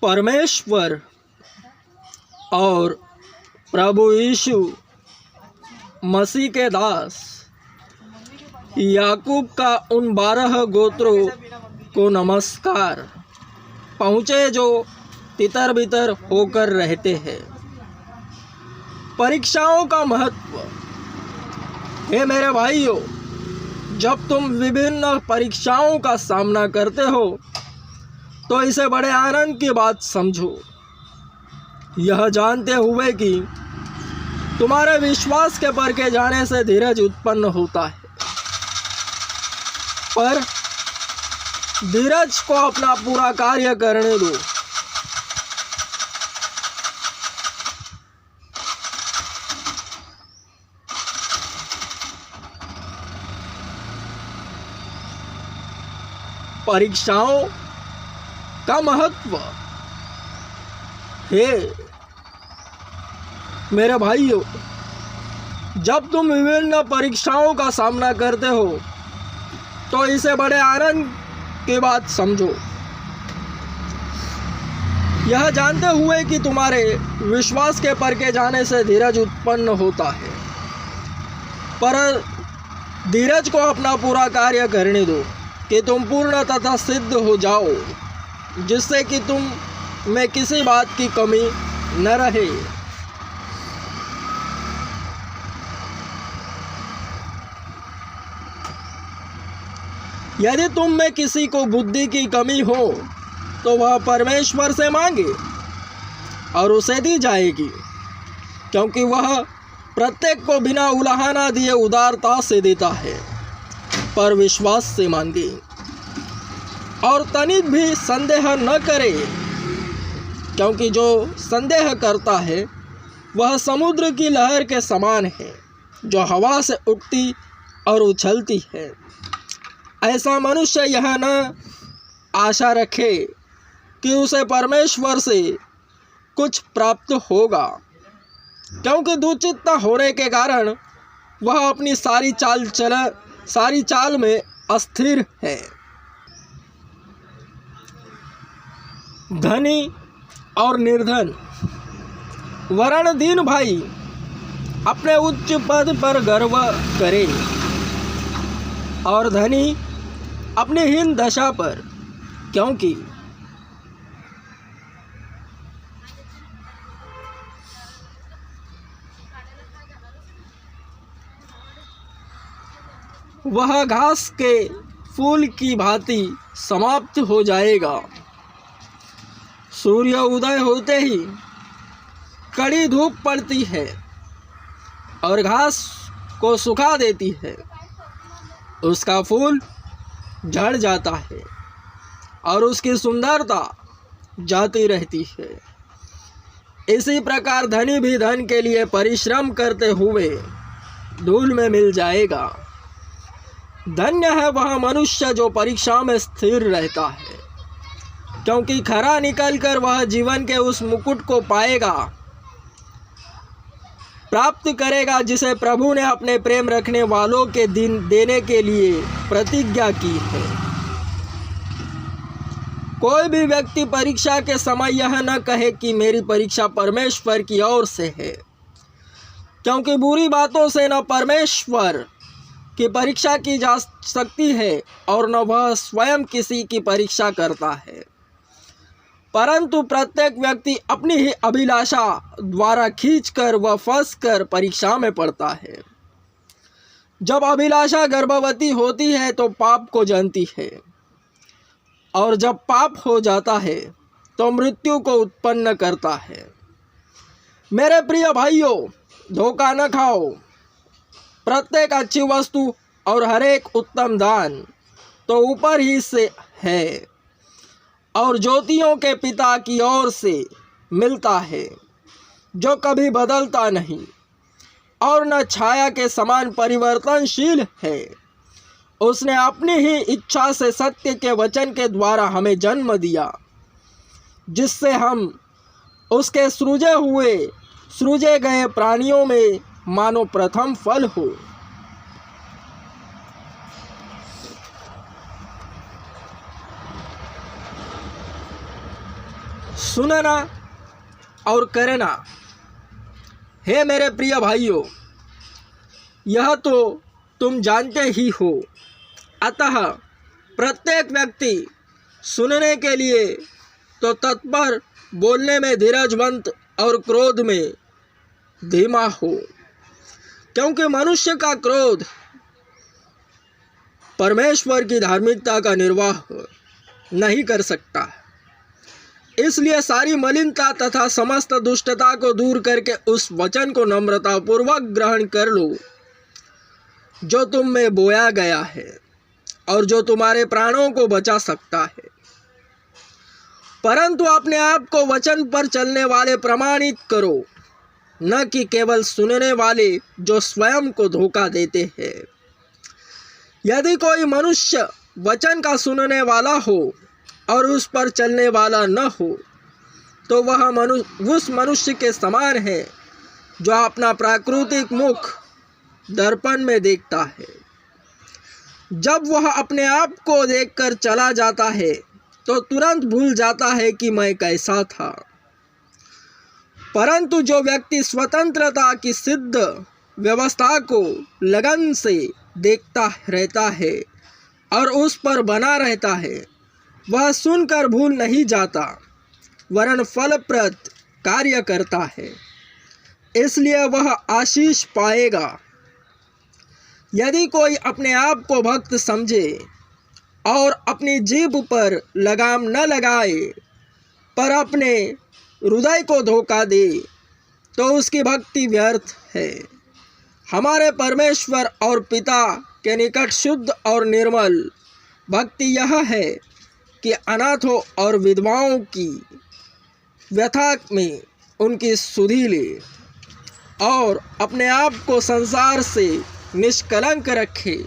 परमेश्वर और प्रभु यीशु मसीह के दास याकूब का उन 12 गोत्रों को नमस्कार पहुँचे जो तितर बितर होकर रहते हैं। परीक्षाओं का महत्व। हे मेरे भाइयों, जब तुम विभिन्न परीक्षाओं का सामना करते हो तो इसे बड़े आनंद की बात समझो, यह जानते हुए कि तुम्हारे विश्वास के परखे जाने से धीरज उत्पन्न होता है। पर धीरज को अपना पूरा कार्य करने दो। परीक्षाओं का महत्व। हे मेरे भाइयों, जब तुम विभिन्न परीक्षाओं का सामना करते हो तो इसे बड़े आनंद की बात समझो, यह जानते हुए कि तुम्हारे विश्वास के परखे जाने से धीरज उत्पन्न होता है। पर धीरज को अपना पूरा कार्य करने दो कि तुम पूर्ण तथा सिद्ध हो जाओ, जिससे कि तुम में किसी बात की कमी न रहे। यदि तुम में किसी को बुद्धि की कमी हो तो वह परमेश्वर से मांगे और उसे दी जाएगी, क्योंकि वह प्रत्येक को बिना उलाहना दिए उदारता से देता है। पर विश्वास से मांगे और तनिक भी संदेह न करे, क्योंकि जो संदेह करता है वह समुद्र की लहर के समान है, जो हवा से उठती और उछलती है। ऐसा मनुष्य यह न आशा रखे कि उसे परमेश्वर से कुछ प्राप्त होगा, क्योंकि दुचित्ता होने के कारण वह अपनी सारी चाल में अस्थिर है। धनी और निर्धन। वरण दीन भाई अपने उच्च पद पर गर्व करे और धनी अपनी हीन दशा पर, क्योंकि वह घास के फूल की भांति समाप्त हो जाएगा। सूर्य उदय होते ही कड़ी धूप पड़ती है और घास को सुखा देती है, उसका फूल झड़ जाता है और उसकी सुंदरता जाती रहती है। इसी प्रकार धनी भी धन के लिए परिश्रम करते हुए धूल में मिल जाएगा। धन्य है वह मनुष्य जो परीक्षा में स्थिर रहता है, क्योंकि खरा निकलकर वह जीवन के उस मुकुट को पाएगा, प्राप्त करेगा, जिसे प्रभु ने अपने प्रेम रखने वालों के दिन देने के लिए प्रतिज्ञा की है। कोई भी व्यक्ति परीक्षा के समय यह न कहे कि मेरी परीक्षा परमेश्वर की ओर से है, क्योंकि बुरी बातों से न परमेश्वर की परीक्षा की जा सकती है और न वह स्वयं किसी की परीक्षा करता है, परंतु प्रत्येक व्यक्ति अपनी ही अभिलाषा द्वारा खींचकर व फंसकर परीक्षा में पड़ता है। जब अभिलाषा गर्भवती होती है तो पाप को जनती है, और जब पाप हो जाता है तो मृत्यु को उत्पन्न करता है। मेरे प्रिय भाइयों, धोखा न खाओ। प्रत्येक अच्छी वस्तु और हर एक उत्तम दान तो ऊपर ही से है और ज्योतियों के पिता की ओर से मिलता है, जो कभी बदलता नहीं और न छाया के समान परिवर्तनशील है। उसने अपनी ही इच्छा से सत्य के वचन के द्वारा हमें जन्म दिया, जिससे हम उसके सृजे गए प्राणियों में मानो प्रथम फल हो। सुनना और करना। हे मेरे प्रिय भाइयों, यह तो तुम जानते ही हो। अतः प्रत्येक व्यक्ति सुनने के लिए तो तत्पर, बोलने में धीरजवंत और क्रोध में धीमा हो, क्योंकि मनुष्य का क्रोध परमेश्वर की धार्मिकता का निर्वाह नहीं कर सकता। इसलिए सारी मलिनता तथा समस्त दुष्टता को दूर करके उस वचन को नम्रतापूर्वक ग्रहण कर लो जो तुम में बोया गया है और जो तुम्हारे प्राणों को बचा सकता है। परंतु अपने आप को वचन पर चलने वाले प्रमाणित करो, न कि केवल सुनने वाले जो स्वयं को धोखा देते हैं। यदि कोई मनुष्य वचन का सुनने वाला हो और उस पर चलने वाला न हो, तो वह उस मनुष्य के समान है जो अपना प्राकृतिक मुख दर्पण में देखता है। जब वह अपने आप को देखकर चला जाता है तो तुरंत भूल जाता है कि मैं कैसा था। परंतु जो व्यक्ति स्वतंत्रता की सिद्ध व्यवस्था को लगन से देखता रहता है और उस पर बना रहता है, वह सुनकर भूल नहीं जाता वरन फलप्रद कार्य करता है, इसलिए वह आशीष पाएगा। यदि कोई अपने आप को भक्त समझे और अपनी जीभ पर लगाम न लगाए पर अपने हृदय को धोखा दे, तो उसकी भक्ति व्यर्थ है। हमारे परमेश्वर और पिता के निकट शुद्ध और निर्मल भक्ति यह है कि अनाथों और विधवाओं की व्यथा में उनकी सुधि ले और अपने आप को संसार से निष्कलंक रखे।